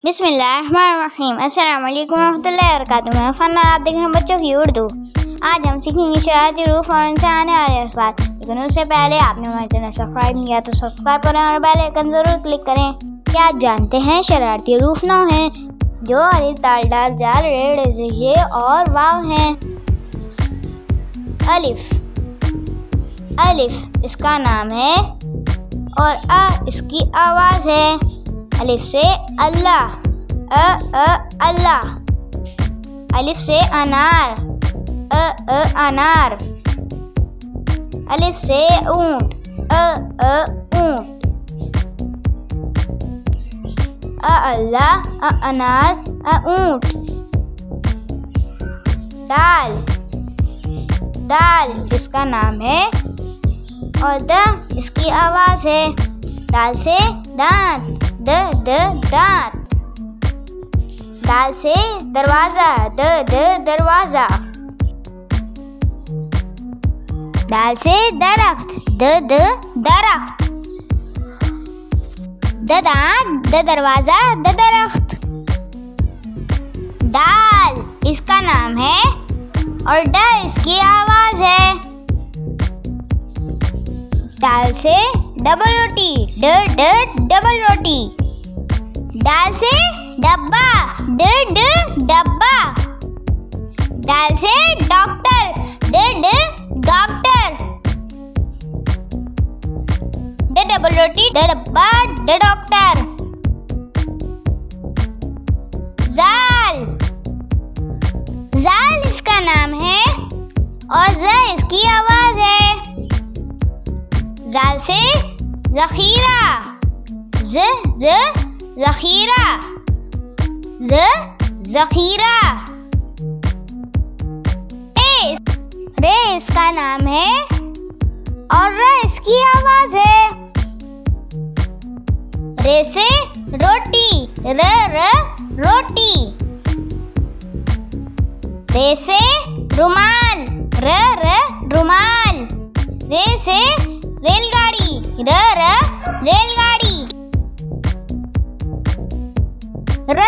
बिस्मिल्लाहिर्रहमानिर्रहीम। अस्सलाम वालेकुम रहमतुल्लाहि व बरकातुहू। मैं फन और आप देख रहे हैं बच्चों की उर्दू। आज हम सीखेंगे शरारती रूफ और उनसे आने वाले अल्फाज। लेकिन उससे पहले आपने हमारे चैनल सब्सक्राइब नहीं किया तो सब्सक्राइब करें और बेल आइकन जरूर क्लिक करें। क्या आप जानते हैं शरारती रूफ नौ हैं जो अलिफ ताल दाल जाल रेड ये और वाव हैं। अलिफ इसका नाम है और अ इसकी आवाज़ है। अलिफ से अल्लाह, अल्लाह। अलिफ से अनार, अनार। अलिफ से ऊंट, ऊंट। अल्लाह, अनार, ऊंट। दाल, दाल इसका नाम है और द इसकी आवाज़ है। दाल से दांत, दांत। दाल से दरवाजा, दरवाजा। दाल से दरख्त, दरख्त। दांत, दरवाजा, दरख्त। दाल इसका नाम है और ड इसकी आवाज़ है। दाल से डबल रोटी, डबल रोटी। दाल से डब्बा, डब्बा। दाल से डॉक्टर, डॉक्टर। डबल रोटी, डब्बा, डॉक्टर। जाल, जाल इसका नाम है और ज इसकी आवाज़ है। जाल से ज़ख़ीरा, ज़ख़ीरा, ज़ख़ीरा। रे इसका नाम है और र इसकी आवाज़ है। रे से रोटी, रोटी। रे से रुमाल, रुमाल। रे से रेलगाड़ी, रेलगाड़ी।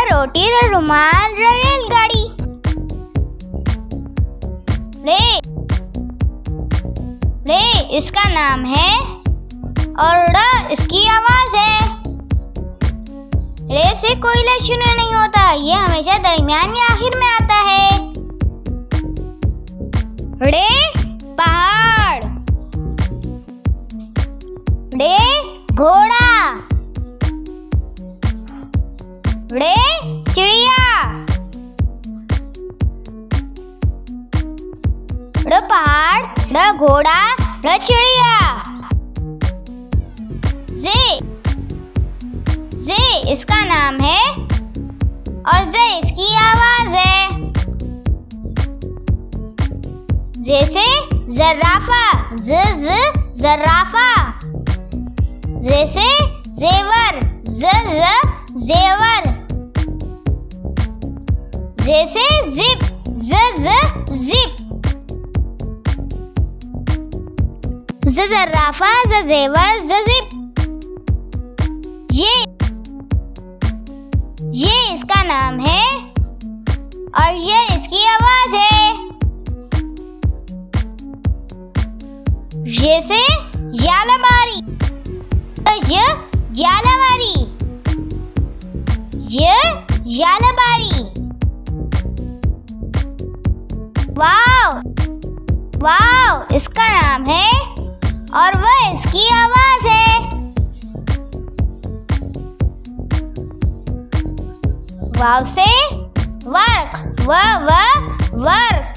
रोटी, रुमाल, रेलगाड़ी। रे इसका नाम है और ड़ इसकी आवाज़ है। रे से कोई लक्षण नहीं होता, ये हमेशा दरमियान या आखिर में आता है। रे पहाड़, रे घोड़ा। रे चिड़िया, ड़ पहाड़, ड़ घोड़ा, ड़ चिड़िया। जे इसका नाम है और जे इसकी आवाज़ है। जे से ज़राफ़ा, ज़राफ़ा। जे से ज़ेवर, ज़ेवर। जे से ज़िप, ज़िप। ज़राफ़ा, ज़ेवर, ज़िप। ये इसका नाम है और ये इसकी आवाज़ है। ये से यालबारी, यालबारी। ये यालबारी। वाव, वाव इसका नाम है और वह इसकी आवाज़ है। वाव से वर्क, वर्क।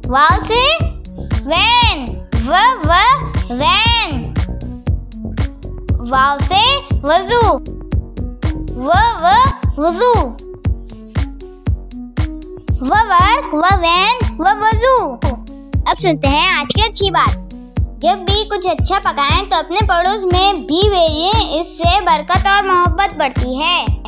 वाव से वैन, वैन। वाव से वज़ू, वज़ू। वर्क, वैन, वज़ू। अब सुनते हैं आज की अच्छी बात। जब भी कुछ अच्छा पकाएं तो अपने पड़ोस में भी भेजें, इससे बरकत और मोहब्बत बढ़ती है।